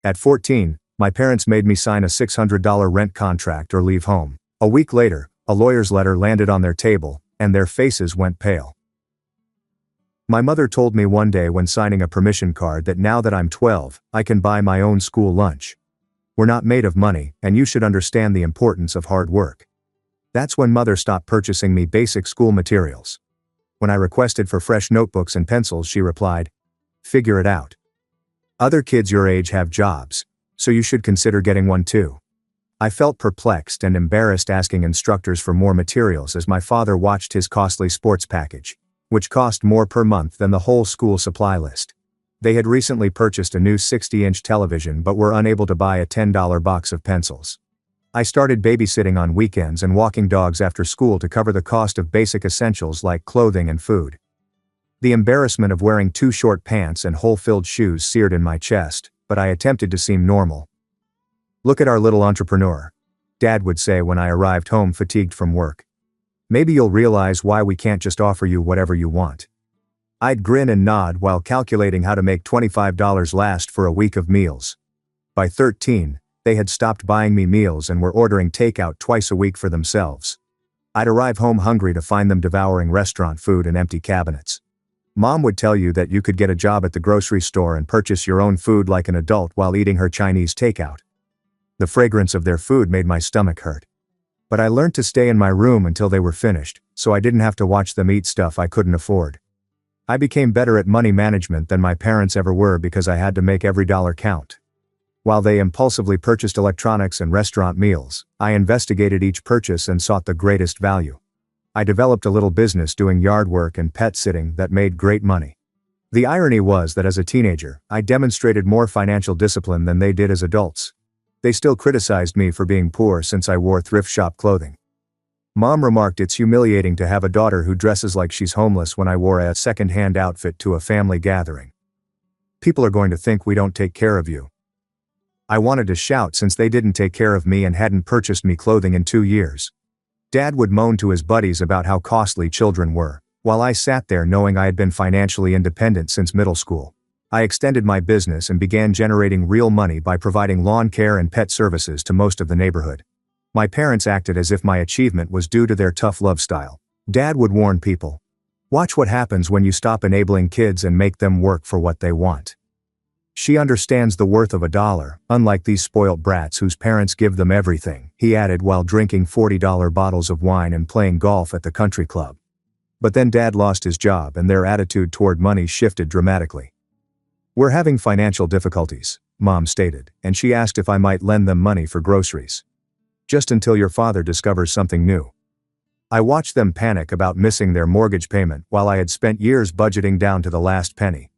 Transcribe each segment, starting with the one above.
At 14, my parents made me sign a $600 rent contract or leave home. A week later, a lawyer's letter landed on their table, and their faces went pale. My mother told me one day when signing a permission card that now that I'm 12, I can buy my own school lunch. We're not made of money, and you should understand the importance of hard work. That's when Mother stopped purchasing me basic school materials. When I requested for fresh notebooks and pencils, she replied, "Figure it out. Other kids your age have jobs, so you should consider getting one too." I felt perplexed and embarrassed asking instructors for more materials as my father watched his costly sports package, which cost more per month than the whole school supply list. They had recently purchased a new 60-inch television but were unable to buy a $10 box of pencils. I started babysitting on weekends and walking dogs after school to cover the cost of basic essentials like clothing and food. The embarrassment of wearing too short pants and hole-filled shoes seared in my chest, but I attempted to seem normal. "Look at our little entrepreneur," Dad would say when I arrived home fatigued from work. "Maybe you'll realize why we can't just offer you whatever you want." I'd grin and nod while calculating how to make $25 last for a week of meals. By 13, they had stopped buying me meals and were ordering takeout twice a week for themselves. I'd arrive home hungry to find them devouring restaurant food and empty cabinets. Mom would tell you that you could get a job at the grocery store and purchase your own food like an adult while eating her Chinese takeout. The fragrance of their food made my stomach hurt. But I learned to stay in my room until they were finished, so I didn't have to watch them eat stuff I couldn't afford. I became better at money management than my parents ever were because I had to make every dollar count. While they impulsively purchased electronics and restaurant meals, I investigated each purchase and sought the greatest value. I developed a little business doing yard work and pet sitting that made great money. The irony was that as a teenager, I demonstrated more financial discipline than they did as adults. They still criticized me for being poor since I wore thrift shop clothing. Mom remarked it's humiliating to have a daughter who dresses like she's homeless when I wore a second-hand outfit to a family gathering. "People are going to think we don't take care of you." I wanted to shout since they didn't take care of me and hadn't purchased me clothing in 2 years. Dad would moan to his buddies about how costly children were, while I sat there knowing I had been financially independent since middle school. I extended my business and began generating real money by providing lawn care and pet services to most of the neighborhood. My parents acted as if my achievement was due to their tough love style. Dad would warn people, "Watch what happens when you stop enabling kids and make them work for what they want. She understands the worth of a dollar, unlike these spoilt brats whose parents give them everything," he added while drinking $40 bottles of wine and playing golf at the country club. But then Dad lost his job and their attitude toward money shifted dramatically. "We're having financial difficulties," Mom stated, and she asked if I might lend them money for groceries. "Just until your father discovers something new." I watched them panic about missing their mortgage payment while I had spent years budgeting down to the last penny.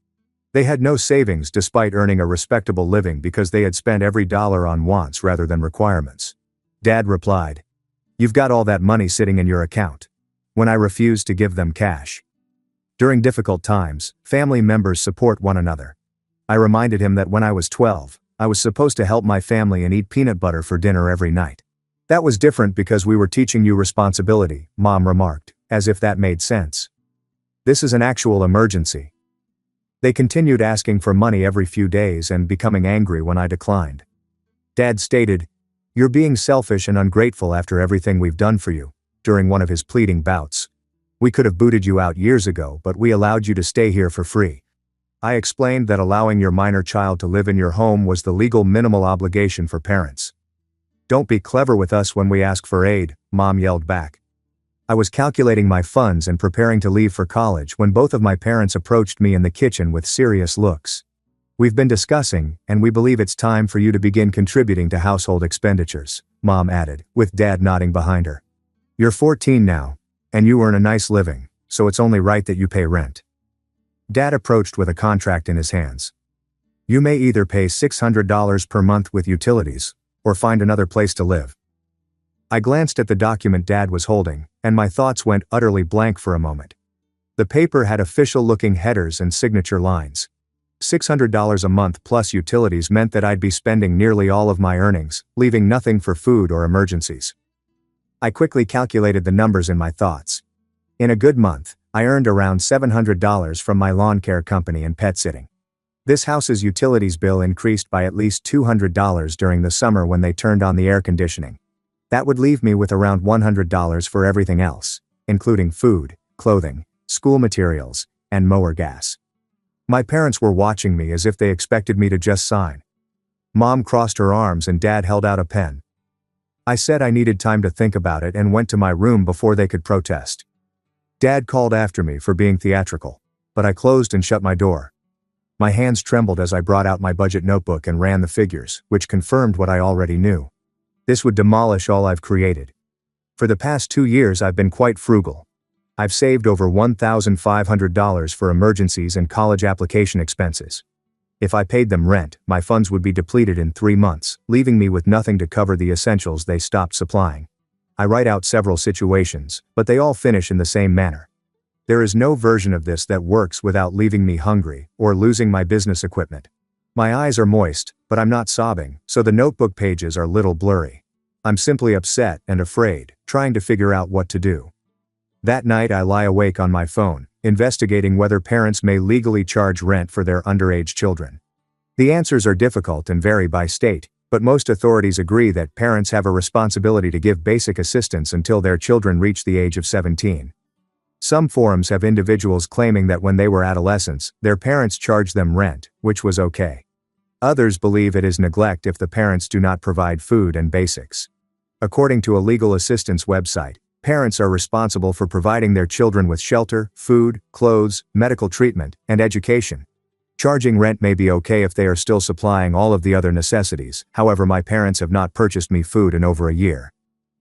They had no savings despite earning a respectable living because they had spent every dollar on wants rather than requirements. Dad replied, "You've got all that money sitting in your account," when I refused to give them cash. During difficult times, family members support one another. I reminded him that when I was 12, I was supposed to help my family and eat peanut butter for dinner every night. "That was different because we were teaching you responsibility," Mom remarked, as if that made sense. "This is an actual emergency." They continued asking for money every few days and becoming angry when I declined. Dad stated, "You're being selfish and ungrateful after everything we've done for you," during one of his pleading bouts. "We could have booted you out years ago, but we allowed you to stay here for free." I explained that allowing your minor child to live in your home was the legal minimal obligation for parents. "Don't be clever with us when we ask for aid," Mom yelled back. I was calculating my funds and preparing to leave for college when both of my parents approached me in the kitchen with serious looks. "We've been discussing, and we believe it's time for you to begin contributing to household expenditures," Mom added, with Dad nodding behind her. "You're 14 now, and you earn a nice living, so it's only right that you pay rent." Dad approached with a contract in his hands. "You may either pay $600 per month with utilities, or find another place to live." I glanced at the document Dad was holding, and my thoughts went utterly blank for a moment. The paper had official-looking headers and signature lines. $600 a month plus utilities meant that I'd be spending nearly all of my earnings, leaving nothing for food or emergencies. I quickly calculated the numbers in my thoughts. In a good month, I earned around $700 from my lawn care company and pet sitting. This house's utilities bill increased by at least $200 during the summer when they turned on the air conditioning. That would leave me with around $100 for everything else, including food, clothing, school materials, and mower gas. My parents were watching me as if they expected me to just sign. Mom crossed her arms and Dad held out a pen. I said I needed time to think about it and went to my room before they could protest. Dad called after me for being theatrical, but I closed and shut my door. My hands trembled as I brought out my budget notebook and ran the figures, which confirmed what I already knew. This would demolish all I've created. For the past 2 years I've been quite frugal. I've saved over $1,500 for emergencies and college application expenses. If I paid them rent, my funds would be depleted in 3 months, leaving me with nothing to cover the essentials they stopped supplying. I write out several situations, but they all finish in the same manner. There is no version of this that works without leaving me hungry or losing my business equipment. My eyes are moist, but I'm not sobbing, so the notebook pages are a little blurry. I'm simply upset and afraid, trying to figure out what to do. That night I lie awake on my phone, investigating whether parents may legally charge rent for their underage children. The answers are difficult and vary by state, but most authorities agree that parents have a responsibility to give basic assistance until their children reach the age of 17. Some forums have individuals claiming that when they were adolescents, their parents charged them rent, which was okay. Others believe it is neglect if the parents do not provide food and basics. According to a legal assistance website, parents are responsible for providing their children with shelter, food, clothes, medical treatment, and education. Charging rent may be okay if they are still supplying all of the other necessities, however my parents have not purchased me food in over a year.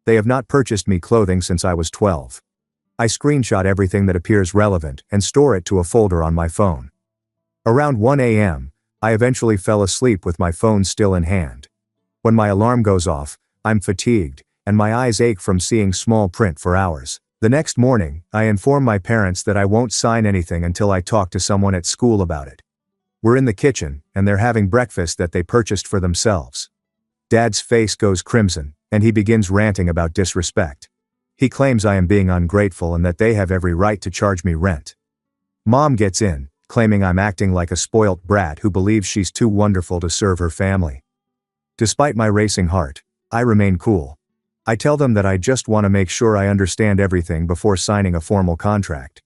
They have not purchased me clothing since I was 12. I screenshot everything that appears relevant and store it to a folder on my phone. Around 1 a.m., I eventually fell asleep with my phone still in hand. When my alarm goes off, I'm fatigued, and my eyes ache from seeing small print for hours. The next morning, I inform my parents that I won't sign anything until I talk to someone at school about it. We're in the kitchen, and they're having breakfast that they purchased for themselves. Dad's face goes crimson, and he begins ranting about disrespect. He claims I am being ungrateful and that they have every right to charge me rent. Mom gets in, claiming I'm acting like a spoilt brat who believes she's too wonderful to serve her family. Despite my racing heart, I remain cool. I tell them that I just want to make sure I understand everything before signing a formal contract.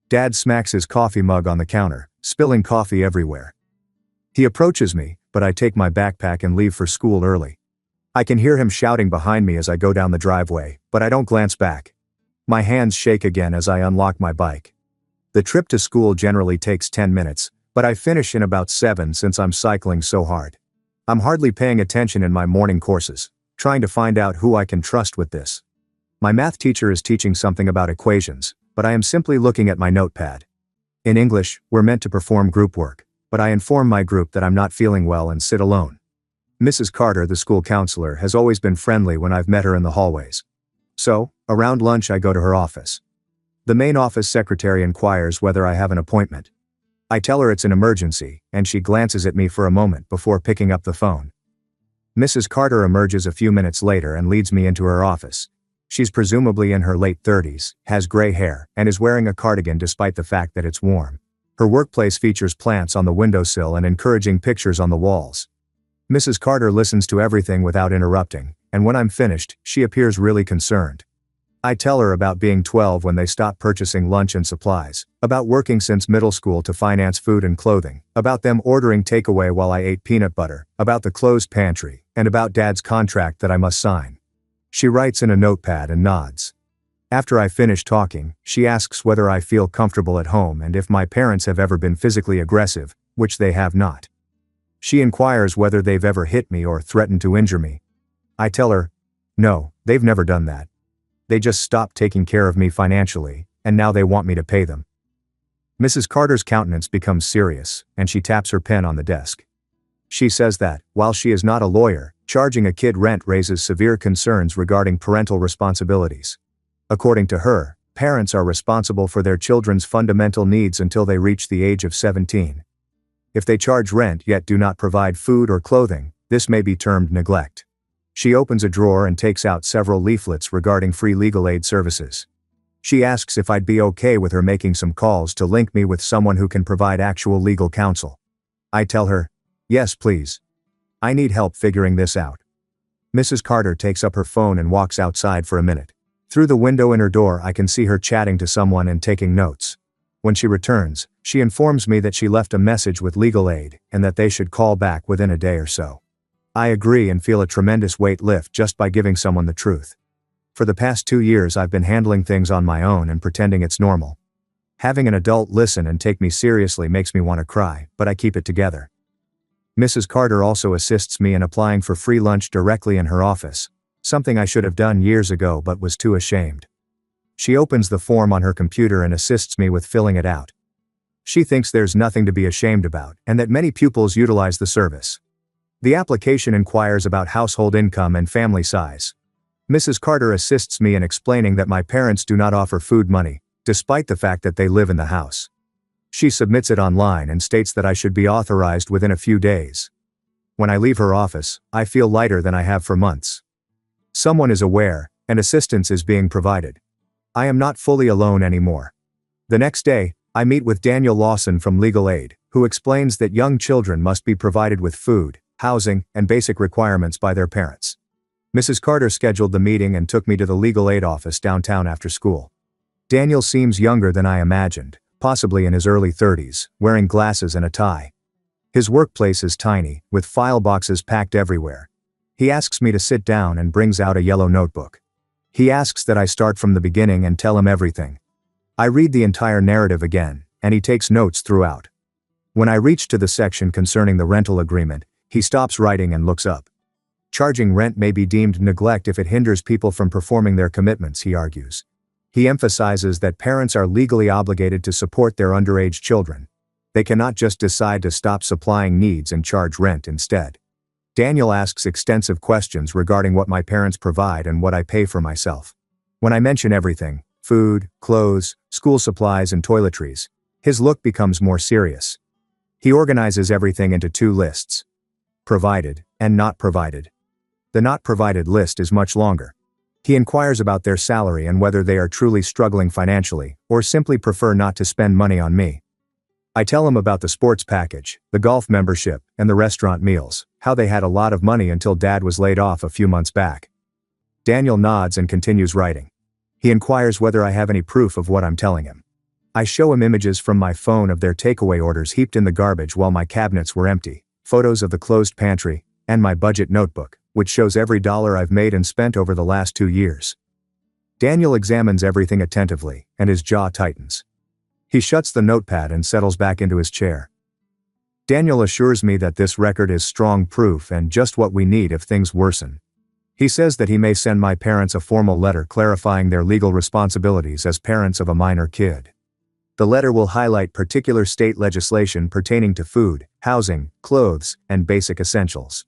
Dad smacks his coffee mug on the counter, spilling coffee everywhere. He approaches me, but I take my backpack and leave for school early. I can hear him shouting behind me as I go down the driveway, but I don't glance back. My hands shake again as I unlock my bike. The trip to school generally takes 10 minutes, but I finish in about 7 since I'm cycling so hard. I'm hardly paying attention in my morning courses, trying to find out who I can trust with this. My math teacher is teaching something about equations, but I am simply looking at my notepad. In English, we're meant to perform group work, but I inform my group that I'm not feeling well and sit alone. Mrs. Carter, the school counselor, has always been friendly when I've met her in the hallways. So, around lunch I go to her office. The main office secretary inquires whether I have an appointment. I tell her it's an emergency, and she glances at me for a moment before picking up the phone. Mrs. Carter emerges a few minutes later and leads me into her office. She's presumably in her late 30s, has gray hair, and is wearing a cardigan despite the fact that it's warm. Her workplace features plants on the windowsill and encouraging pictures on the walls. Mrs. Carter listens to everything without interrupting, and when I'm finished, she appears really concerned. I tell her about being 12 when they stopped purchasing lunch and supplies, about working since middle school to finance food and clothing, about them ordering takeaway while I ate peanut butter, about the closed pantry, and about Dad's contract that I must sign. She writes in a notepad and nods. After I finish talking, she asks whether I feel comfortable at home and if my parents have ever been physically aggressive, which they have not. She inquires whether they've ever hit me or threatened to injure me. I tell her, no, they've never done that. They just stopped taking care of me financially, and now they want me to pay them. Mrs. Carter's countenance becomes serious, and she taps her pen on the desk. She says that, while she is not a lawyer, charging a kid rent raises severe concerns regarding parental responsibilities. According to her, parents are responsible for their children's fundamental needs until they reach the age of 17. If they charge rent yet do not provide food or clothing, this may be termed neglect. She opens a drawer and takes out several leaflets regarding free legal aid services. She asks if I'd be okay with her making some calls to link me with someone who can provide actual legal counsel. I tell her, yes please. I need help figuring this out. Mrs. Carter takes up her phone and walks outside for a minute. Through the window in her door I can see her chatting to someone and taking notes. When she returns, she informs me that she left a message with legal aid and that they should call back within a day or so. I agree and feel a tremendous weight lift just by giving someone the truth. For the past 2 years I've been handling things on my own and pretending it's normal. Having an adult listen and take me seriously makes me want to cry, but I keep it together. Mrs. Carter also assists me in applying for free lunch directly in her office, something I should have done years ago but was too ashamed. She opens the form on her computer and assists me with filling it out. She thinks there's nothing to be ashamed about and that many pupils utilize the service. The application inquires about household income and family size. Mrs. Carter assists me in explaining that my parents do not offer food money, despite the fact that they live in the house. She submits it online and states that I should be authorized within a few days. When I leave her office, I feel lighter than I have for months. Someone is aware, and assistance is being provided. I am not fully alone anymore. The next day, I meet with Daniel Lawson from Legal Aid, who explains that young children must be provided with food, housing, and basic requirements by their parents. Mrs. Carter scheduled the meeting and took me to the Legal Aid office downtown after school. Daniel seems younger than I imagined, possibly in his early 30s, wearing glasses and a tie. His workplace is tiny, with file boxes packed everywhere. He asks me to sit down and brings out a yellow notebook. He asks that I start from the beginning and tell him everything. I read the entire narrative again, and he takes notes throughout. When I reach to the section concerning the rental agreement, he stops writing and looks up. Charging rent may be deemed neglect if it hinders people from performing their commitments, he argues. He emphasizes that parents are legally obligated to support their underage children. They cannot just decide to stop supplying needs and charge rent instead. Daniel asks extensive questions regarding what my parents provide and what I pay for myself. When I mention everything, food, clothes, school supplies and toiletries, his look becomes more serious. He organizes everything into 2 lists: provided and not provided. The not provided list is much longer. He inquires about their salary and whether they are truly struggling financially, or simply prefer not to spend money on me. I tell him about the sports package, the golf membership, and the restaurant meals, how they had a lot of money until Dad was laid off a few months back. Daniel nods and continues writing. He inquires whether I have any proof of what I'm telling him. I show him images from my phone of their takeaway orders heaped in the garbage while my cabinets were empty, photos of the closed pantry, and my budget notebook, which shows every dollar I've made and spent over the last 2 years. Daniel examines everything attentively, and his jaw tightens. He shuts the notepad and settles back into his chair. Daniel assures me that this record is strong proof and just what we need if things worsen. He says that he may send my parents a formal letter clarifying their legal responsibilities as parents of a minor kid. The letter will highlight particular state legislation pertaining to food, housing, clothes, and basic essentials.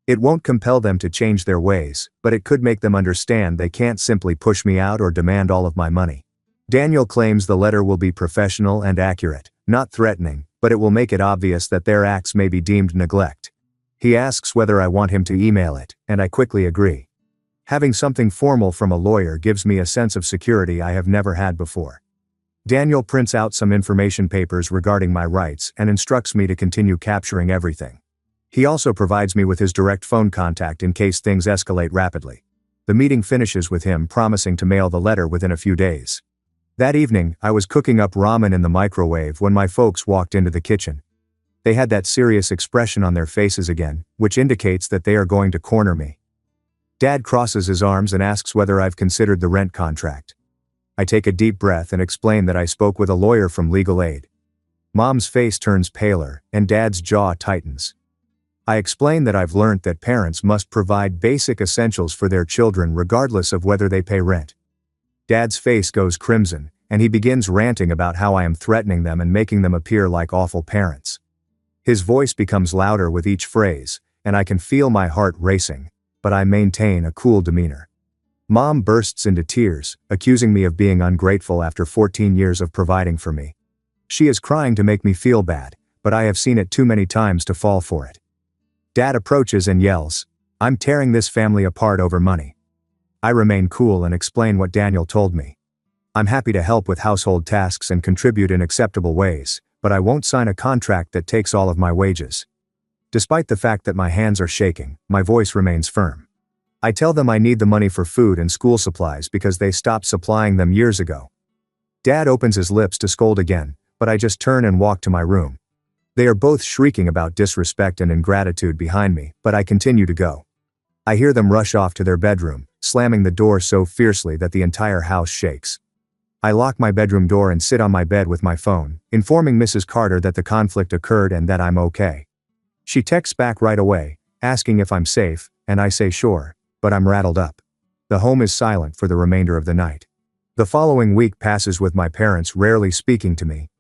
It won't compel them to change their ways, but it could make them understand they can't simply push me out or demand all of my money. Daniel claims the letter will be professional and accurate, not threatening, but it will make it obvious that their acts may be deemed neglect. He asks whether I want him to email it, and I quickly agree. Having something formal from a lawyer gives me a sense of security I have never had before. Daniel prints out some information papers regarding my rights and instructs me to continue capturing everything. He also provides me with his direct phone contact in case things escalate rapidly. The meeting finishes with him promising to mail the letter within a few days. That evening, I was cooking up ramen in the microwave when my folks walked into the kitchen. They had that serious expression on their faces again, which indicates that they are going to corner me. Dad crosses his arms and asks whether I've considered the rent contract. I take a deep breath and explain that I spoke with a lawyer from Legal Aid. Mom's face turns paler, and Dad's jaw tightens. I explain that I've learned that parents must provide basic essentials for their children regardless of whether they pay rent. Dad's face goes crimson, and he begins ranting about how I am threatening them and making them appear like awful parents. His voice becomes louder with each phrase, and I can feel my heart racing, but I maintain a cool demeanor. Mom bursts into tears, accusing me of being ungrateful after 14 years of providing for me. She is crying to make me feel bad, but I have seen it too many times to fall for it. Dad approaches and yells, "I'm tearing this family apart over money." I remain cool and explain what Daniel told me. I'm happy to help with household tasks and contribute in acceptable ways, but I won't sign a contract that takes all of my wages. Despite the fact that my hands are shaking, my voice remains firm. I tell them I need the money for food and school supplies because they stopped supplying them years ago. Dad opens his lips to scold again, but I just turn and walk to my room. They are both shrieking about disrespect and ingratitude behind me, but I continue to go. I hear them rush off to their bedroom, slamming the door so fiercely that the entire house shakes. I lock my bedroom door and sit on my bed with my phone, informing Mrs. Carter that the conflict occurred and that I'm okay. She texts back right away, asking if I'm safe, and I say sure, but I'm rattled up. The home is silent for the remainder of the night. The following week passes with my parents rarely speaking to me.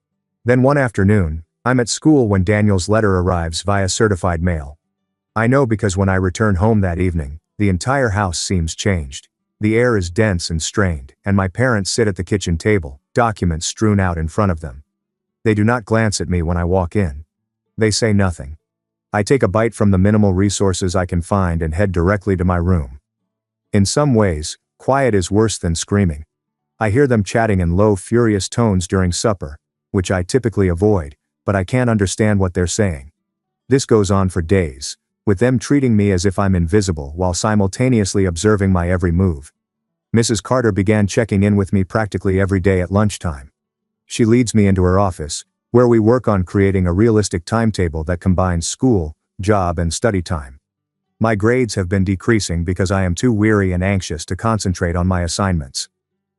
Then one afternoon, I'm at school when Daniel's letter arrives via certified mail. I know because when I return home that evening, the entire house seems changed. The air is dense and strained, and my parents sit at the kitchen table, documents strewn out in front of them. They do not glance at me when I walk in. They say nothing. I take a bite from the minimal resources I can find and head directly to my room. In some ways, quiet is worse than screaming. I hear them chatting in low, furious tones during supper, which I typically avoid, but I can't understand what they're saying. This goes on for days, with them treating me as if I'm invisible while simultaneously observing my every move. Mrs. Carter began checking in with me practically every day at lunchtime. She leads me into her office, where we work on creating a realistic timetable that combines school, job, and study time. My grades have been decreasing because I am too weary and anxious to concentrate on my assignments.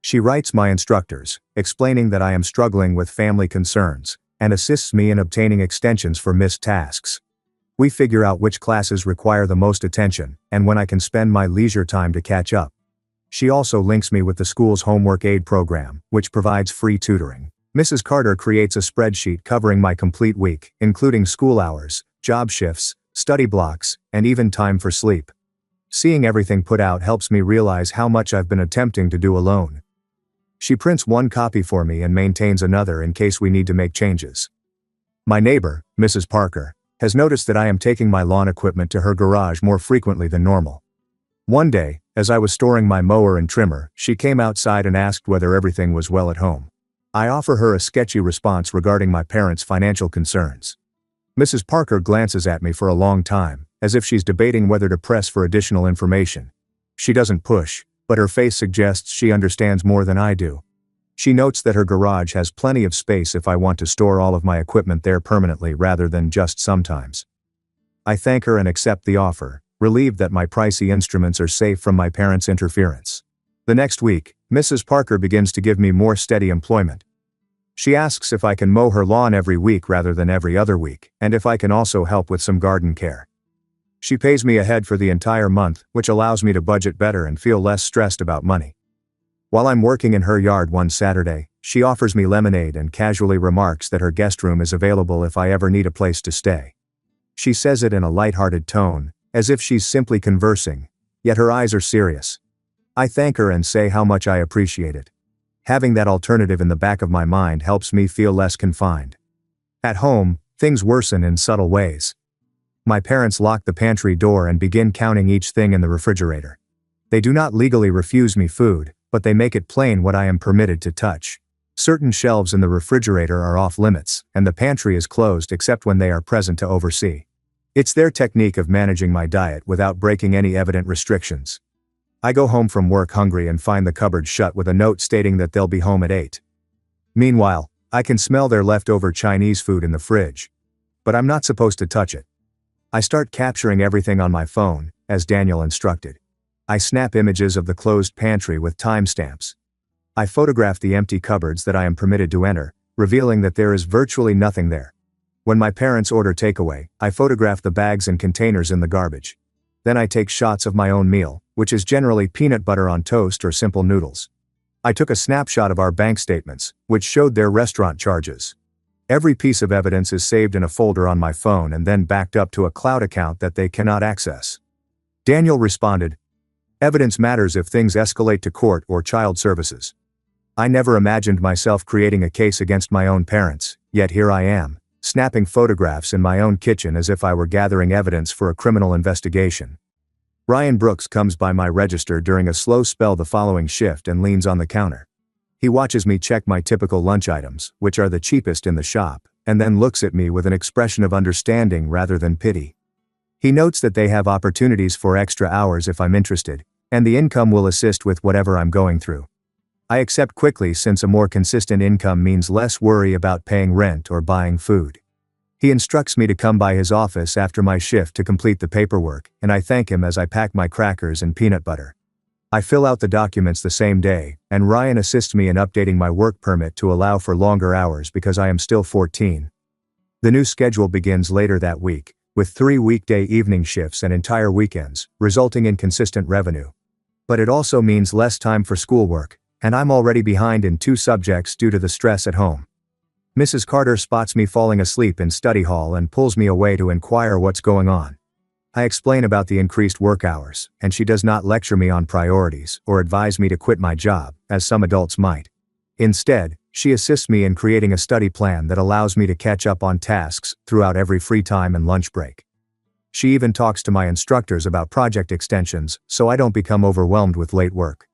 She writes my instructors, explaining that I am struggling with family concerns, and assists me in obtaining extensions for missed tasks. We figure out which classes require the most attention, and when I can spend my leisure time to catch up. She also links me with the school's homework aid program, which provides free tutoring. Mrs. Carter creates a spreadsheet covering my complete week, including school hours, job shifts, study blocks, and even time for sleep. Seeing everything put out helps me realize how much I've been attempting to do alone. She prints one copy for me and maintains another in case we need to make changes. My neighbor, Mrs. Parker, has noticed that I am taking my lawn equipment to her garage more frequently than normal. One day, as I was storing my mower and trimmer, she came outside and asked whether everything was well at home. I offer her a sketchy response regarding my parents' financial concerns. Mrs. Parker glances at me for a long time, as if she's debating whether to press for additional information. She doesn't push, but her face suggests she understands more than I do. She notes that her garage has plenty of space if I want to store all of my equipment there permanently rather than just sometimes. I thank her and accept the offer, relieved that my pricey instruments are safe from my parents' interference. The next week, Mrs. Parker begins to give me more steady employment. She asks if I can mow her lawn every week rather than every other week, and if I can also help with some garden care. She pays me ahead for the entire month, which allows me to budget better and feel less stressed about money. While I'm working in her yard one Saturday, she offers me lemonade and casually remarks that her guest room is available if I ever need a place to stay. She says it in a lighthearted tone, as if she's simply conversing, yet her eyes are serious. I thank her and say how much I appreciate it. Having that alternative in the back of my mind helps me feel less confined. At home, things worsen in subtle ways. My parents lock the pantry door and begin counting each thing in the refrigerator. They do not legally refuse me food, but they make it plain what I am permitted to touch. Certain shelves in the refrigerator are off limits, and the pantry is closed except when they are present to oversee. It's their technique of managing my diet without breaking any evident restrictions. I go home from work hungry and find the cupboard shut with a note stating that they'll be home at 8. Meanwhile, I can smell their leftover Chinese food in the fridge. But I'm not supposed to touch it. I start capturing everything on my phone, as Daniel instructed. I snap images of the closed pantry with timestamps. I photograph the empty cupboards that I am permitted to enter, revealing that there is virtually nothing there. When my parents order takeaway, I photograph the bags and containers in the garbage. Then I take shots of my own meal, which is generally peanut butter on toast or simple noodles. I took a snapshot of our bank statements, which showed their restaurant charges. Every piece of evidence is saved in a folder on my phone and then backed up to a cloud account that they cannot access. Daniel responded, "Evidence matters if things escalate to court or child services." I never imagined myself creating a case against my own parents, yet here I am, snapping photographs in my own kitchen as if I were gathering evidence for a criminal investigation. Ryan Brooks comes by my register during a slow spell the following shift and leans on the counter. He watches me check my typical lunch items, which are the cheapest in the shop, and then looks at me with an expression of understanding rather than pity. He notes that they have opportunities for extra hours if I'm interested, and the income will assist with whatever I'm going through. I accept quickly since a more consistent income means less worry about paying rent or buying food. He instructs me to come by his office after my shift to complete the paperwork, and I thank him as I pack my crackers and peanut butter. I fill out the documents the same day, and Ryan assists me in updating my work permit to allow for longer hours because I am still 14. The new schedule begins later that week, with 3 weekday evening shifts and entire weekends, resulting in consistent revenue. But it also means less time for schoolwork, and I'm already behind in 2 subjects due to the stress at home. Mrs. Carter spots me falling asleep in study hall and pulls me away to inquire what's going on. I explain about the increased work hours, and she does not lecture me on priorities or advise me to quit my job, as some adults might. Instead, she assists me in creating a study plan that allows me to catch up on tasks throughout every free time and lunch break. She even talks to my instructors about project extensions so I don't become overwhelmed with late work.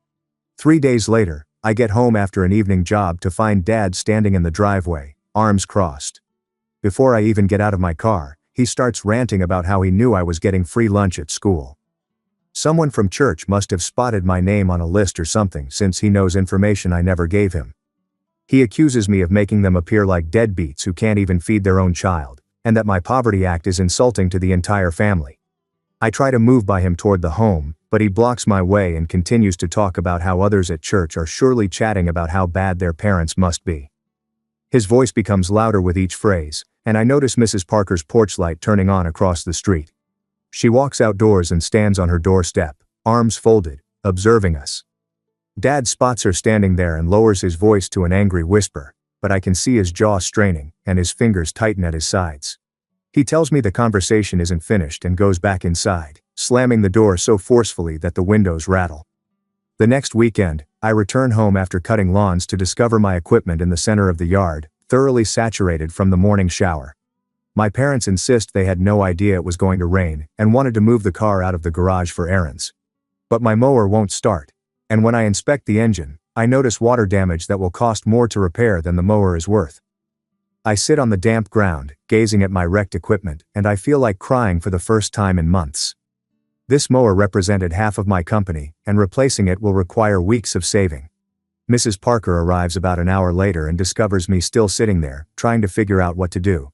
3 days later, I get home after an evening job to find Dad standing in the driveway, arms crossed. Before I even get out of my car, he starts ranting about how he knew I was getting free lunch at school. Someone from church must have spotted my name on a list or something since he knows information I never gave him. He accuses me of making them appear like deadbeats who can't even feed their own child, and that my poverty act is insulting to the entire family. I try to move by him toward the home, but he blocks my way and continues to talk about how others at church are surely chatting about how bad their parents must be. His voice becomes louder with each phrase, and I notice Mrs. Parker's porch light turning on across the street. She walks outdoors and stands on her doorstep, arms folded, observing us. Dad spots her standing there and lowers his voice to an angry whisper, but I can see his jaw straining and his fingers tighten at his sides. He tells me the conversation isn't finished and goes back inside, slamming the door so forcefully that the windows rattle. The next weekend, I return home after cutting lawns to discover my equipment in the center of the yard, thoroughly saturated from the morning shower. My parents insist they had no idea it was going to rain and wanted to move the car out of the garage for errands. But my mower won't start, and when I inspect the engine, I notice water damage that will cost more to repair than the mower is worth. I sit on the damp ground, gazing at my wrecked equipment, and I feel like crying for the first time in months. This mower represented half of my company, and replacing it will require weeks of saving. Mrs. Parker arrives about an hour later and discovers me still sitting there, trying to figure out what to do.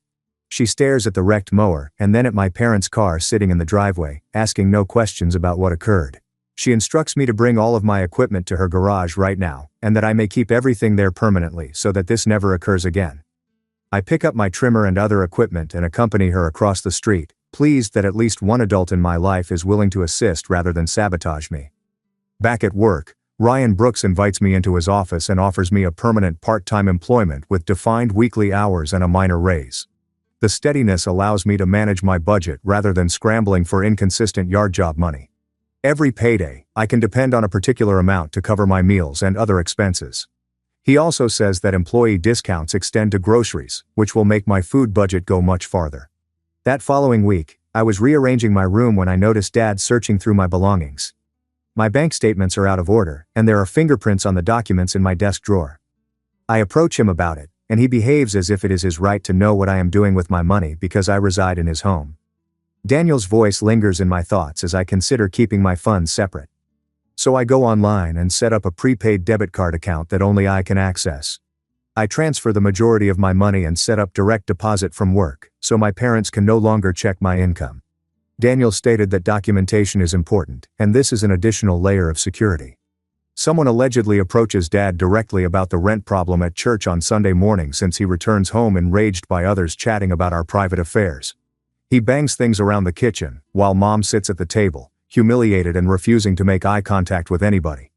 She stares at the wrecked mower and then at my parents' car sitting in the driveway, asking no questions about what occurred. She instructs me to bring all of my equipment to her garage right now, and that I may keep everything there permanently so that this never occurs again. I pick up my trimmer and other equipment and accompany her across the street, pleased that at least one adult in my life is willing to assist rather than sabotage me. Back at work, Ryan Brooks invites me into his office and offers me a permanent part-time employment with defined weekly hours and a minor raise. The steadiness allows me to manage my budget rather than scrambling for inconsistent yard job money. Every payday, I can depend on a particular amount to cover my meals and other expenses. He also says that employee discounts extend to groceries, which will make my food budget go much farther. That following week, I was rearranging my room when I noticed Dad searching through my belongings. My bank statements are out of order, and there are fingerprints on the documents in my desk drawer. I approach him about it, and he behaves as if it is his right to know what I am doing with my money because I reside in his home. Daniel's voice lingers in my thoughts as I consider keeping my funds separate. So I go online and set up a prepaid debit card account that only I can access. I transfer the majority of my money and set up direct deposit from work, so my parents can no longer check my income. Daniel stated that documentation is important, and this is an additional layer of security. Someone allegedly approaches Dad directly about the rent problem at church on Sunday morning since he returns home enraged by others chatting about our private affairs. He bangs things around the kitchen, while Mom sits at the table, humiliated and refusing to make eye contact with anybody.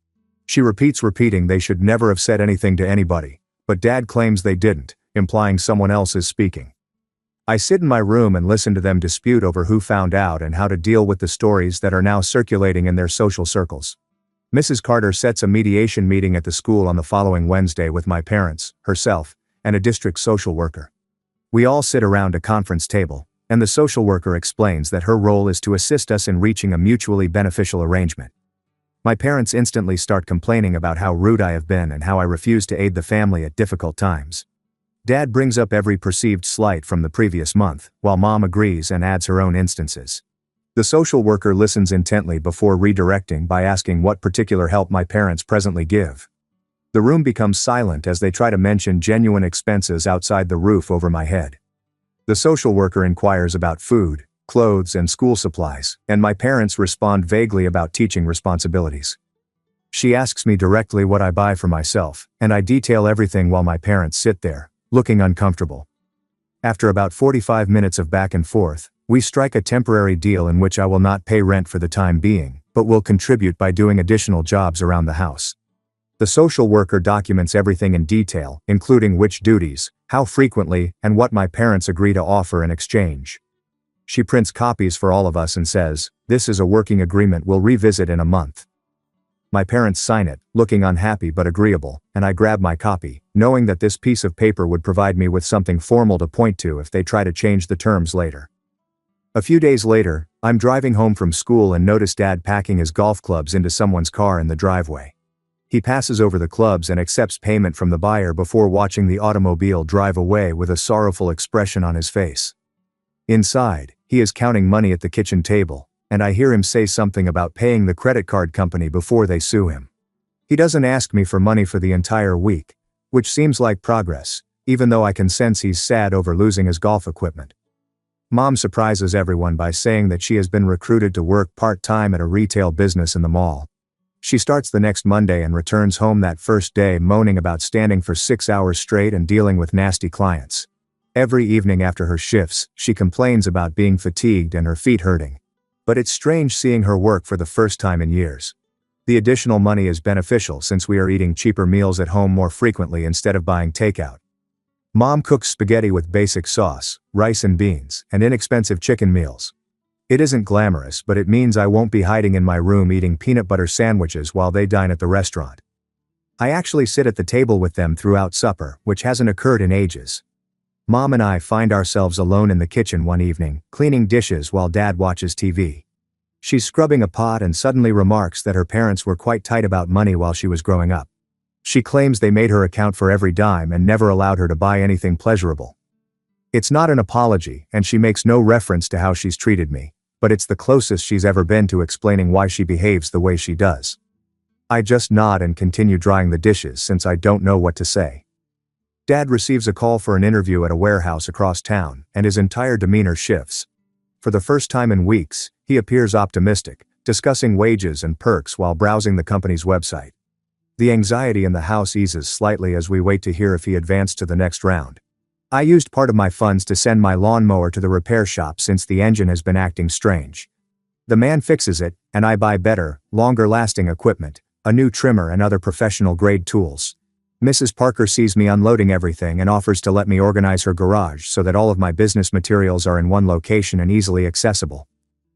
She repeating they should never have said anything to anybody, but Dad claims they didn't, implying someone else is speaking. I sit in my room and listen to them dispute over who found out and how to deal with the stories that are now circulating in their social circles. Mrs. Carter sets a mediation meeting at the school on the following Wednesday with my parents, herself, and a district social worker. We all sit around a conference table, and the social worker explains that her role is to assist us in reaching a mutually beneficial arrangement. My parents instantly start complaining about how rude I have been and how I refuse to aid the family at difficult times. Dad brings up every perceived slight from the previous month, while Mom agrees and adds her own instances. The social worker listens intently before redirecting by asking what particular help my parents presently give. The room becomes silent as they try to mention genuine expenses outside the roof over my head. The social worker inquires about food, clothes, and school supplies, and my parents respond vaguely about teaching responsibilities. She asks me directly what I buy for myself, and I detail everything while my parents sit there, looking uncomfortable. After about 45 minutes of back and forth, we strike a temporary deal in which I will not pay rent for the time being, but will contribute by doing additional jobs around the house. The social worker documents everything in detail, including which duties, how frequently, and what my parents agree to offer in exchange. She prints copies for all of us and says, "This is a working agreement we'll revisit in a month." My parents sign it, looking unhappy but agreeable, and I grab my copy, knowing that this piece of paper would provide me with something formal to point to if they try to change the terms later. A few days later, I'm driving home from school and notice Dad packing his golf clubs into someone's car in the driveway. He passes over the clubs and accepts payment from the buyer before watching the automobile drive away with a sorrowful expression on his face. Inside, he is counting money at the kitchen table, and I hear him say something about paying the credit card company before they sue him. He doesn't ask me for money for the entire week, which seems like progress, even though I can sense he's sad over losing his golf equipment. Mom surprises everyone by saying that she has been recruited to work part-time at a retail business in the mall. She starts the next Monday and returns home that first day moaning about standing for 6 hours straight and dealing with nasty clients. Every evening after her shifts, she complains about being fatigued and her feet hurting. But it's strange seeing her work for the first time in years. The additional money is beneficial since we are eating cheaper meals at home more frequently instead of buying takeout. Mom cooks spaghetti with basic sauce, rice and beans, and inexpensive chicken meals. It isn't glamorous, but it means I won't be hiding in my room eating peanut butter sandwiches while they dine at the restaurant. I actually sit at the table with them throughout supper, which hasn't occurred in ages. Mom and I find ourselves alone in the kitchen one evening, cleaning dishes while Dad watches TV. She's scrubbing a pot and suddenly remarks that her parents were quite tight about money while she was growing up. She claims they made her account for every dime and never allowed her to buy anything pleasurable. It's not an apology, and she makes no reference to how she's treated me, but it's the closest she's ever been to explaining why she behaves the way she does. I just nod and continue drying the dishes since I don't know what to say. Dad receives a call for an interview at a warehouse across town, and his entire demeanor shifts. For the first time in weeks, he appears optimistic, discussing wages and perks while browsing the company's website. The anxiety in the house eases slightly as we wait to hear if he advanced to the next round. I used part of my funds to send my lawnmower to the repair shop since the engine has been acting strange. The man fixes it, and I buy better, longer-lasting equipment, a new trimmer and other professional-grade tools. Mrs. Parker sees me unloading everything and offers to let me organize her garage so that all of my business materials are in one location and easily accessible.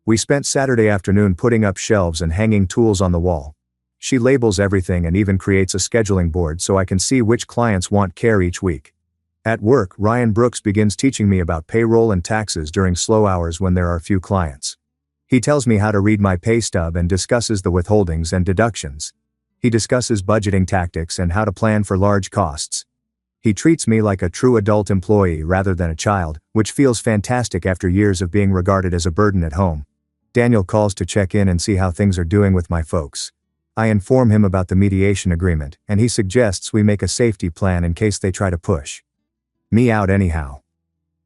We spent Saturday afternoon putting up shelves and hanging tools on the wall. She labels everything and even creates a scheduling board so I can see which clients want care each week. At work, Ryan Brooks begins teaching me about payroll and taxes during slow hours when there are few clients. He tells me how to read my pay stub and discusses the withholdings and deductions. He discusses budgeting tactics and how to plan for large costs. He treats me like a true adult employee rather than a child, which feels fantastic after years of being regarded as a burden at home. Daniel calls to check in and see how things are doing with my folks. I inform him about the mediation agreement, and he suggests we make a safety plan in case they try to push me out anyhow.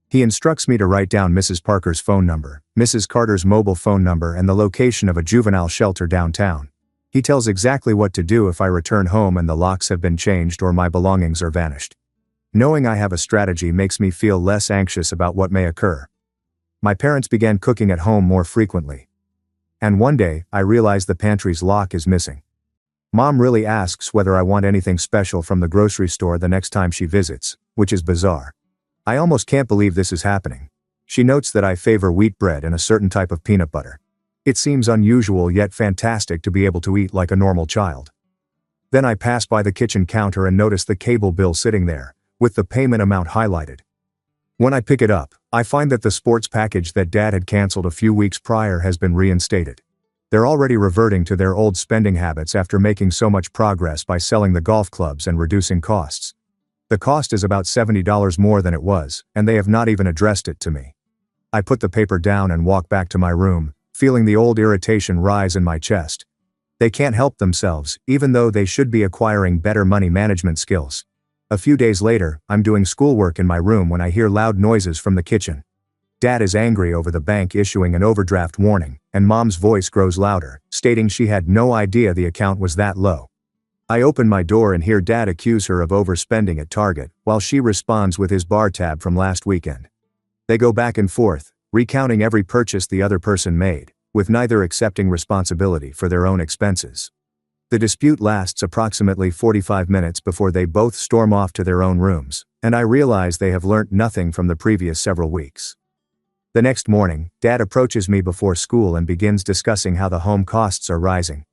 He instructs me to write down Mrs. Parker's phone number, Mrs. Carter's mobile phone number, and the location of a juvenile shelter downtown. He tells exactly what to do if I return home and the locks have been changed or my belongings are vanished. Knowing I have a strategy makes me feel less anxious about what may occur. My parents began cooking at home more frequently. And one day, I realize the pantry's lock is missing. Mom really asks whether I want anything special from the grocery store the next time she visits, which is bizarre. I almost can't believe this is happening. She notes that I favor wheat bread and a certain type of peanut butter. It seems unusual yet fantastic to be able to eat like a normal child. Then I pass by the kitchen counter and notice the cable bill sitting there, with the payment amount highlighted. When I pick it up, I find that the sports package that Dad had canceled a few weeks prior has been reinstated. They're already reverting to their old spending habits after making so much progress by selling the golf clubs and reducing costs. The cost is about $70 more than it was, and they have not even addressed it to me. I put the paper down and walk back to my room, feeling the old irritation rise in my chest. They can't help themselves, even though they should be acquiring better money management skills. A few days later, I'm doing schoolwork in my room when I hear loud noises from the kitchen. Dad is angry over the bank issuing an overdraft warning, and Mom's voice grows louder, stating she had no idea the account was that low. I open my door and hear Dad accuse her of overspending at Target, while she responds with his bar tab from last weekend. They go back and forth, recounting every purchase the other person made, with neither accepting responsibility for their own expenses. The dispute lasts approximately 45 minutes before they both storm off to their own rooms, and I realize they have learnt nothing from the previous several weeks. The next morning, Dad approaches me before school and begins discussing how the home costs are rising.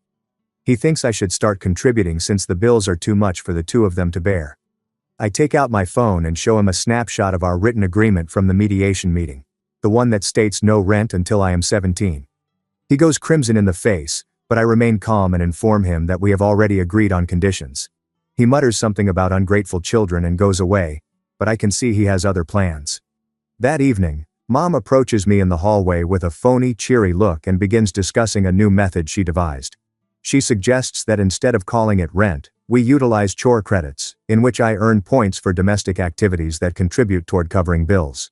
He thinks I should start contributing since the bills are too much for the two of them to bear. I take out my phone and show him a snapshot of our written agreement from the mediation meeting, the one that states no rent until I am 17. He goes crimson in the face, but I remain calm and inform him that we have already agreed on conditions. He mutters something about ungrateful children and goes away, but I can see he has other plans. That evening, Mom approaches me in the hallway with a phony, cheery look and begins discussing a new method she devised. She suggests that instead of calling it rent, we utilize chore credits, in which I earn points for domestic activities that contribute toward covering bills.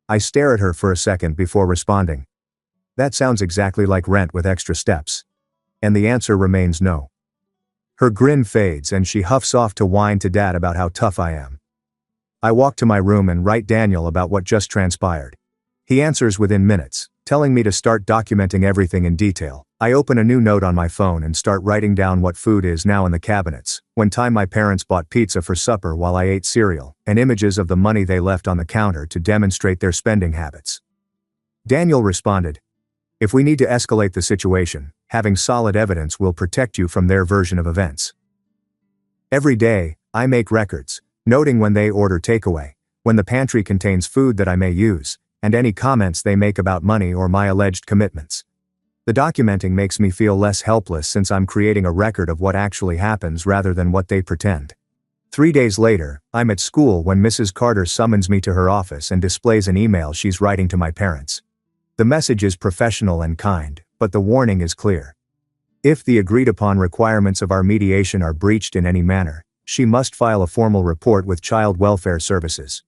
I stare at her for a second before responding. That sounds exactly like rent with extra steps. And the answer remains no. Her grin fades and she huffs off to whine to Dad about how tough I am. I walk to my room and write Daniel about what just transpired. He answers within minutes, telling me to start documenting everything in detail. I open a new note on my phone and start writing down what food is now in the cabinets, when time my parents bought pizza for supper while I ate cereal, and images of the money they left on the counter to demonstrate their spending habits. Daniel responded, "If we need to escalate the situation, having solid evidence will protect you from their version of events." Every day, I make records, noting when they order takeaway, when the pantry contains food that I may use, and any comments they make about money or my alleged commitments. The documenting makes me feel less helpless since I'm creating a record of what actually happens rather than what they pretend. 3 days later, I'm at school when Mrs. Carter summons me to her office and displays an email she's writing to my parents. The message is professional and kind, but the warning is clear. If the agreed-upon requirements of our mediation are breached in any manner, she must file a formal report with Child Welfare Services.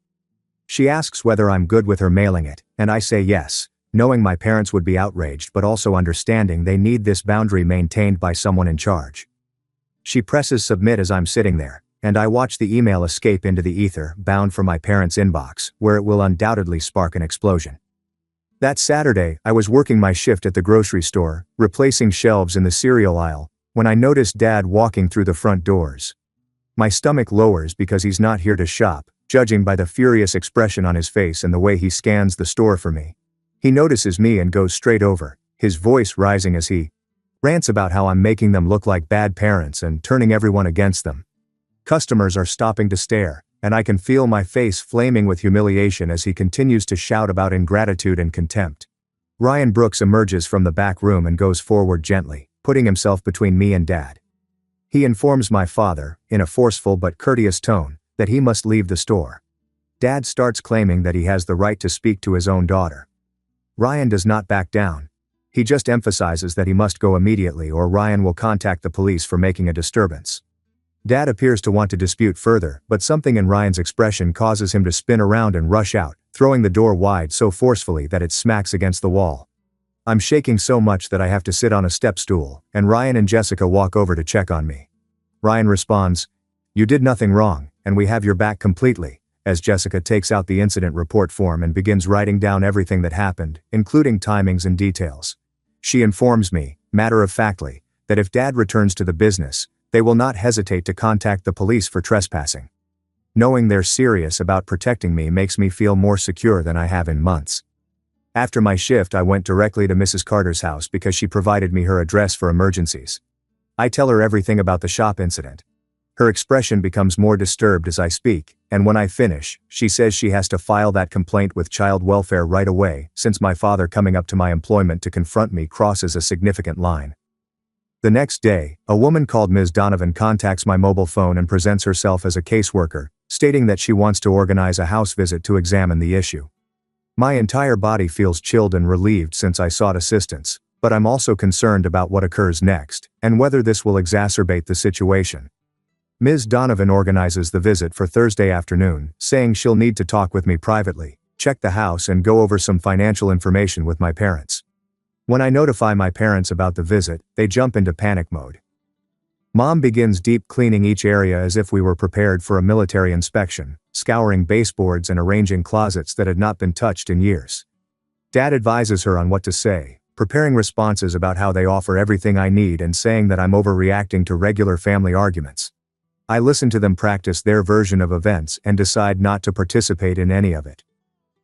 She asks whether I'm good with her mailing it, and I say yes, knowing my parents would be outraged but also understanding they need this boundary maintained by someone in charge. She presses submit as I'm sitting there, and I watch the email escape into the ether, bound for my parents' inbox, where it will undoubtedly spark an explosion. That Saturday, I was working my shift at the grocery store, replacing shelves in the cereal aisle, when I noticed Dad walking through the front doors. My stomach lowers because he's not here to shop, judging by the furious expression on his face and the way he scans the store for me. He notices me and goes straight over, his voice rising as he rants about how I'm making them look like bad parents and turning everyone against them. Customers are stopping to stare, and I can feel my face flaming with humiliation as he continues to shout about ingratitude and contempt. Ryan Brooks emerges from the back room and goes forward gently, putting himself between me and Dad. He informs my father, in a forceful but courteous tone, that he must leave the store. Dad starts claiming that he has the right to speak to his own daughter. Ryan does not back down. He just emphasizes that he must go immediately or Ryan will contact the police for making a disturbance. Dad appears to want to dispute further, but something in Ryan's expression causes him to spin around and rush out, throwing the door wide so forcefully that it smacks against the wall. I'm shaking so much that I have to sit on a step stool, and Ryan and Jessica walk over to check on me. Ryan responds, "You did nothing wrong, and we have your back completely," as Jessica takes out the incident report form and begins writing down everything that happened, including timings and details. She informs me, matter-of-factly, that if Dad returns to the business, they will not hesitate to contact the police for trespassing. Knowing they're serious about protecting me makes me feel more secure than I have in months. After my shift, I went directly to Mrs. Carter's house because she provided me her address for emergencies. I tell her everything about the shop incident. Her expression becomes more disturbed as I speak, and when I finish, she says she has to file that complaint with child welfare right away, since my father coming up to my employment to confront me crosses a significant line. The next day, a woman called Ms. Donovan contacts my mobile phone and presents herself as a caseworker, stating that she wants to organize a house visit to examine the issue. My entire body feels chilled and relieved since I sought assistance, but I'm also concerned about what occurs next, and whether this will exacerbate the situation. Ms. Donovan organizes the visit for Thursday afternoon, saying she'll need to talk with me privately, check the house and go over some financial information with my parents. When I notify my parents about the visit, they jump into panic mode. Mom begins deep cleaning each area as if we were prepared for a military inspection, scouring baseboards and arranging closets that had not been touched in years. Dad advises her on what to say, preparing responses about how they offer everything I need and saying that I'm overreacting to regular family arguments. I listen to them practice their version of events and decide not to participate in any of it.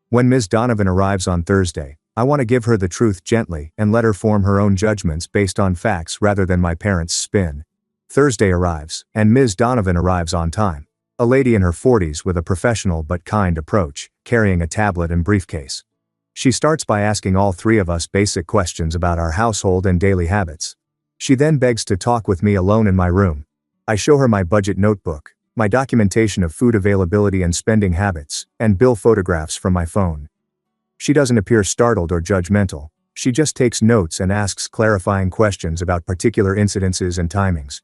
When Ms. Donovan arrives on Thursday, I want to give her the truth gently and let her form her own judgments based on facts rather than my parents' spin. Thursday arrives, and Ms. Donovan arrives on time. A lady in her 40s with a professional but kind approach, carrying a tablet and briefcase. She starts by asking all three of us basic questions about our household and daily habits. She then begs to talk with me alone in my room. I show her my budget notebook, my documentation of food availability and spending habits, and bill photographs from my phone. She doesn't appear startled or judgmental. She just takes notes and asks clarifying questions about particular incidences and timings.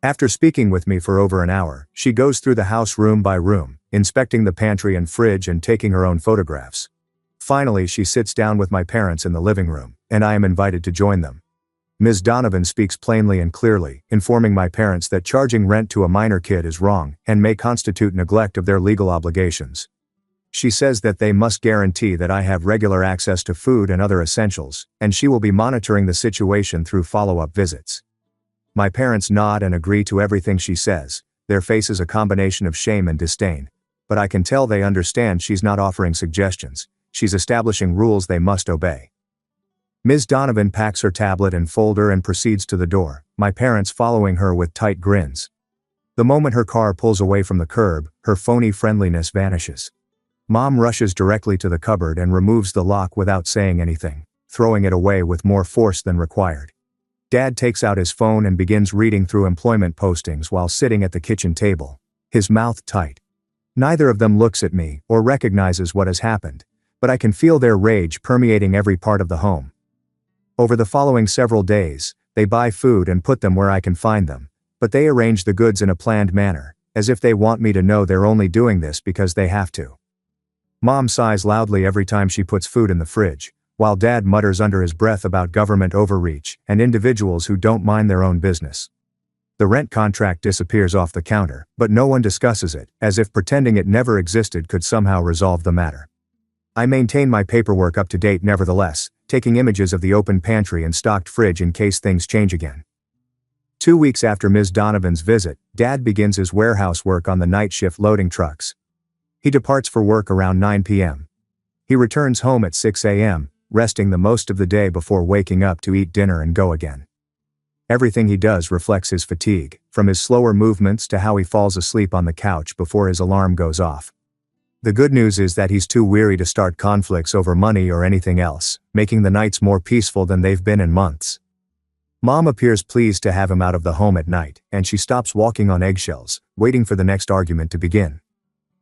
After speaking with me for over an hour, she goes through the house room by room, inspecting the pantry and fridge and taking her own photographs. Finally, she sits down with my parents in the living room, and I am invited to join them. Ms. Donovan speaks plainly and clearly, informing my parents that charging rent to a minor kid is wrong and may constitute neglect of their legal obligations. She says that they must guarantee that I have regular access to food and other essentials, and she will be monitoring the situation through follow-up visits. My parents nod and agree to everything she says, their faces a combination of shame and disdain, but I can tell they understand she's not offering suggestions, she's establishing rules they must obey. Ms. Donovan packs her tablet and folder and proceeds to the door, my parents following her with tight grins. The moment her car pulls away from the curb, her phony friendliness vanishes. Mom rushes directly to the cupboard and removes the lock without saying anything, throwing it away with more force than required. Dad takes out his phone and begins reading through employment postings while sitting at the kitchen table, his mouth tight. Neither of them looks at me or recognizes what has happened, but I can feel their rage permeating every part of the home. Over the following several days, they buy food and put them where I can find them, but they arrange the goods in a planned manner, as if they want me to know they're only doing this because they have to. Mom sighs loudly every time she puts food in the fridge, while Dad mutters under his breath about government overreach and individuals who don't mind their own business. The rent contract disappears off the counter, but no one discusses it, as if pretending it never existed could somehow resolve the matter. I maintain my paperwork up to date nevertheless, taking images of the open pantry and stocked fridge in case things change again. 2 weeks after Ms. Donovan's visit, Dad begins his warehouse work on the night shift loading trucks. He departs for work around 9 p.m. He returns home at 6 a.m., resting the most of the day before waking up to eat dinner and go again. Everything he does reflects his fatigue, from his slower movements to how he falls asleep on the couch before his alarm goes off. The good news is that he's too weary to start conflicts over money or anything else, making the nights more peaceful than they've been in months. Mom appears pleased to have him out of the home at night, and she stops walking on eggshells, waiting for the next argument to begin.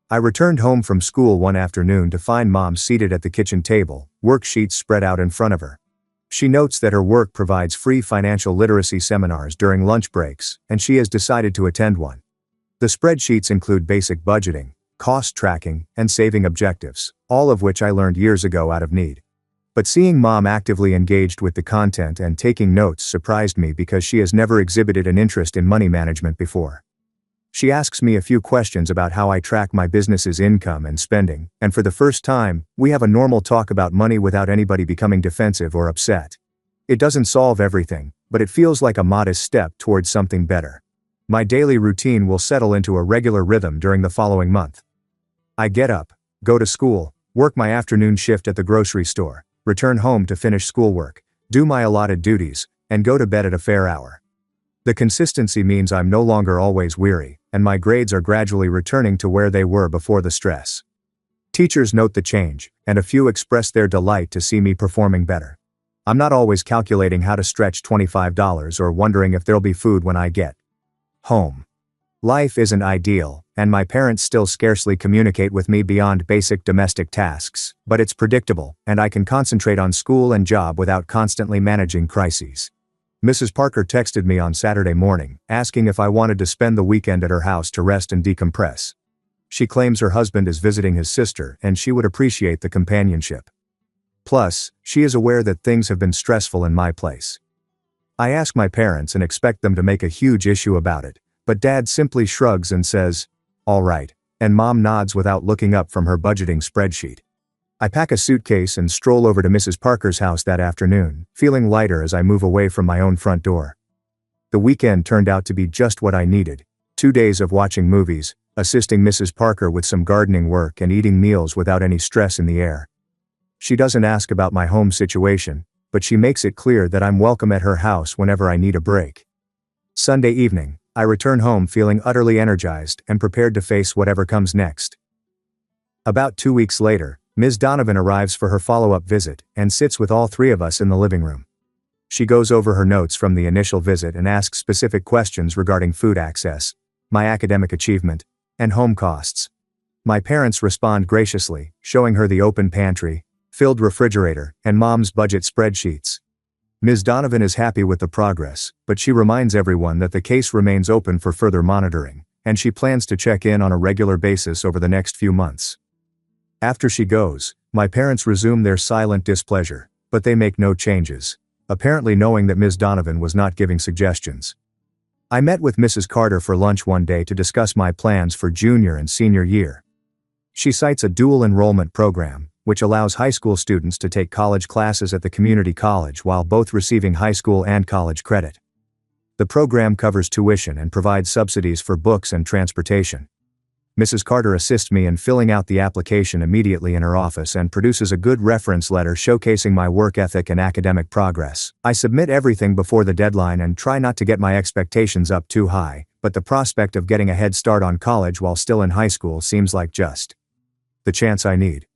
I returned home from school one afternoon to find Mom seated at the kitchen table, worksheets spread out in front of her. She notes that her work provides free financial literacy seminars during lunch breaks, and she has decided to attend one. The spreadsheets include basic budgeting, cost tracking, and saving objectives, all of which I learned years ago out of need. But seeing Mom actively engaged with the content and taking notes surprised me because she has never exhibited an interest in money management before. She asks me a few questions about how I track my business's income and spending, and for the first time, we have a normal talk about money without anybody becoming defensive or upset. It doesn't solve everything, but it feels like a modest step towards something better. My daily routine will settle into a regular rhythm during the following month. I get up, go to school, work my afternoon shift at the grocery store, return home to finish schoolwork, do my allotted duties, and go to bed at a fair hour. The consistency means I'm no longer always weary, and my grades are gradually returning to where they were before the stress. Teachers note the change, and a few express their delight to see me performing better. I'm not always calculating how to stretch $25 or wondering if there'll be food when I get home. Life isn't ideal, and my parents still scarcely communicate with me beyond basic domestic tasks, but it's predictable, and I can concentrate on school and job without constantly managing crises. Mrs. Parker texted me on Saturday morning, asking if I wanted to spend the weekend at her house to rest and decompress. She claims her husband is visiting his sister and she would appreciate the companionship. Plus, she is aware that things have been stressful in my place. I ask my parents and expect them to make a huge issue about it, but Dad simply shrugs and says, "All right," and Mom nods without looking up from her budgeting spreadsheet. I pack a suitcase and stroll over to Mrs. Parker's house that afternoon, feeling lighter as I move away from my own front door. The weekend turned out to be just what I needed. 2 days of watching movies, assisting Mrs. Parker with some gardening work and eating meals without any stress in the air. She doesn't ask about my home situation, but she makes it clear that I'm welcome at her house whenever I need a break. Sunday evening, I return home feeling utterly energized and prepared to face whatever comes next. About 2 weeks later, Ms. Donovan arrives for her follow-up visit and sits with all three of us in the living room. She goes over her notes from the initial visit and asks specific questions regarding food access, my academic achievement, and home costs. My parents respond graciously, showing her the open pantry, filled refrigerator, and Mom's budget spreadsheets. Ms. Donovan is happy with the progress, but she reminds everyone that the case remains open for further monitoring, and she plans to check in on a regular basis over the next few months. After she goes, my parents resume their silent displeasure, but they make no changes, apparently knowing that Ms. Donovan was not giving suggestions. I met with Mrs. Carter for lunch one day to discuss my plans for junior and senior year. She cites a dual enrollment program, which allows high school students to take college classes at the community college while both receiving high school and college credit. The program covers tuition and provides subsidies for books and transportation. Mrs. Carter assists me in filling out the application immediately in her office and produces a good reference letter showcasing my work ethic and academic progress. I submit everything before the deadline and try not to get my expectations up too high, but the prospect of getting a head start on college while still in high school seems like just the chance I need.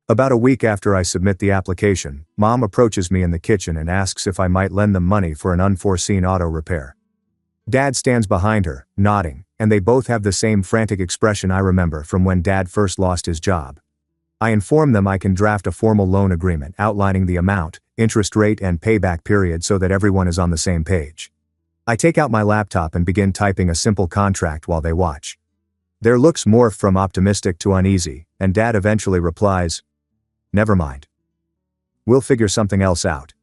About a week after I submit the application, Mom approaches me in the kitchen and asks if I might lend them money for an unforeseen auto repair. Dad stands behind her, nodding, and they both have the same frantic expression I remember from when Dad first lost his job. I inform them I can draft a formal loan agreement outlining the amount, interest rate, and payback period so that everyone is on the same page. I take out my laptop and begin typing a simple contract while they watch. Their looks morph from optimistic to uneasy, and Dad eventually replies, "Never mind. We'll figure something else out."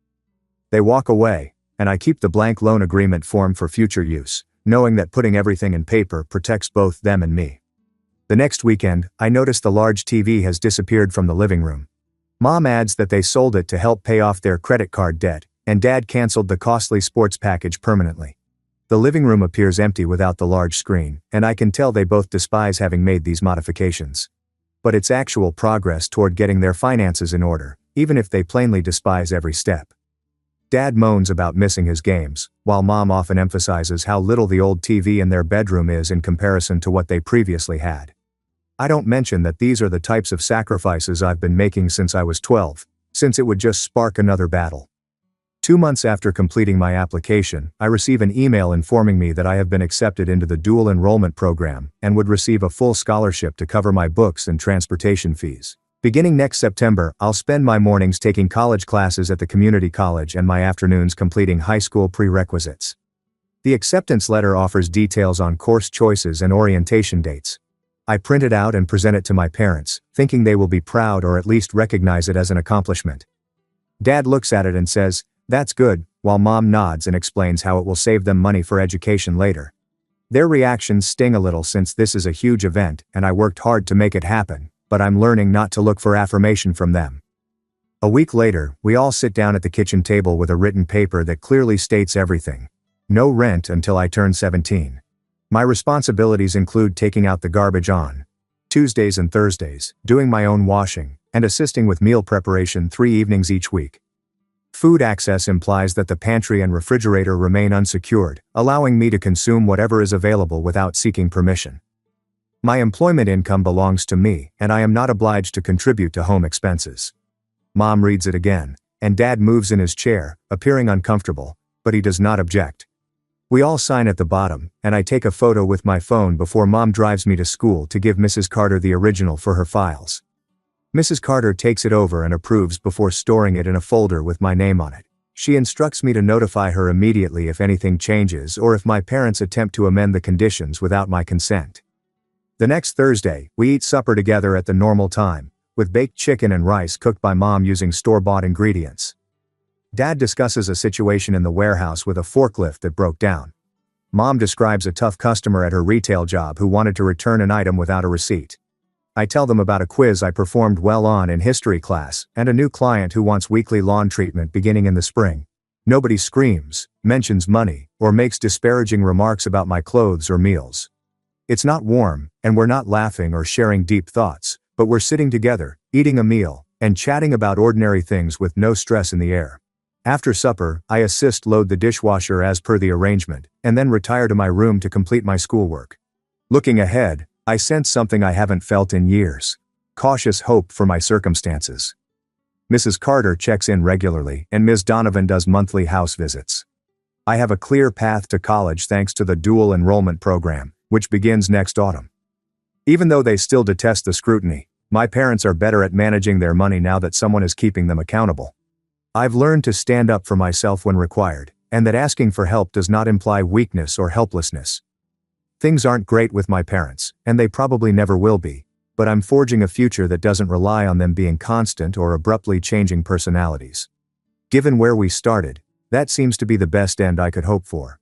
They walk away, and I keep the blank loan agreement form for future use, knowing that putting everything in paper protects both them and me. The next weekend, I notice the large TV has disappeared from the living room. Mom adds that they sold it to help pay off their credit card debt, and Dad canceled the costly sports package permanently. The living room appears empty without the large screen, and I can tell they both despise having made these modifications. But it's actual progress toward getting their finances in order, even if they plainly despise every step. Dad moans about missing his games, while Mom often emphasizes how little the old TV in their bedroom is in comparison to what they previously had. I don't mention that these are the types of sacrifices I've been making since I was 12, since it would just spark another battle. 2 months after completing my application, I receive an email informing me that I have been accepted into the dual enrollment program and would receive a full scholarship to cover my books and transportation fees. Beginning next September, I'll spend my mornings taking college classes at the community college and my afternoons completing high school prerequisites. The acceptance letter offers details on course choices and orientation dates. I print it out and present it to my parents, thinking they will be proud or at least recognize it as an accomplishment. Dad looks at it and says, "That's good," while Mom nods and explains how it will save them money for education later. Their reactions sting a little since this is a huge event and I worked hard to make it happen, but I'm learning not to look for affirmation from them. A week later, we all sit down at the kitchen table with a written paper that clearly states everything. No rent until I turn 17. My responsibilities include taking out the garbage on Tuesdays and Thursdays, doing my own washing, and assisting with meal preparation 3 evenings each week. Food access implies that the pantry and refrigerator remain unsecured, allowing me to consume whatever is available without seeking permission. My employment income belongs to me, and I am not obliged to contribute to home expenses. Mom reads it again, and Dad moves in his chair, appearing uncomfortable, but he does not object. We all sign at the bottom, and I take a photo with my phone before Mom drives me to school to give Mrs. Carter the original for her files. Mrs. Carter takes it over and approves before storing it in a folder with my name on it. She instructs me to notify her immediately if anything changes or if my parents attempt to amend the conditions without my consent. The next Thursday, we eat supper together at the normal time, with baked chicken and rice cooked by Mom using store-bought ingredients. Dad discusses a situation in the warehouse with a forklift that broke down. Mom describes a tough customer at her retail job who wanted to return an item without a receipt. I tell them about a quiz I performed well on in history class and a new client who wants weekly lawn treatment beginning in the spring. Nobody screams, mentions money, or makes disparaging remarks about my clothes or meals. It's not warm, and we're not laughing or sharing deep thoughts, but we're sitting together, eating a meal, and chatting about ordinary things with no stress in the air. After supper, I assist load the dishwasher as per the arrangement, and then retire to my room to complete my schoolwork. Looking ahead, I sense something I haven't felt in years: cautious hope for my circumstances. Mrs. Carter checks in regularly, and Ms. Donovan does monthly house visits. I have a clear path to college thanks to the dual enrollment program, which begins next autumn. Even though they still detest the scrutiny, my parents are better at managing their money now that someone is keeping them accountable. I've learned to stand up for myself when required, and that asking for help does not imply weakness or helplessness. Things aren't great with my parents, and they probably never will be, but I'm forging a future that doesn't rely on them being constant or abruptly changing personalities. Given where we started, that seems to be the best end I could hope for.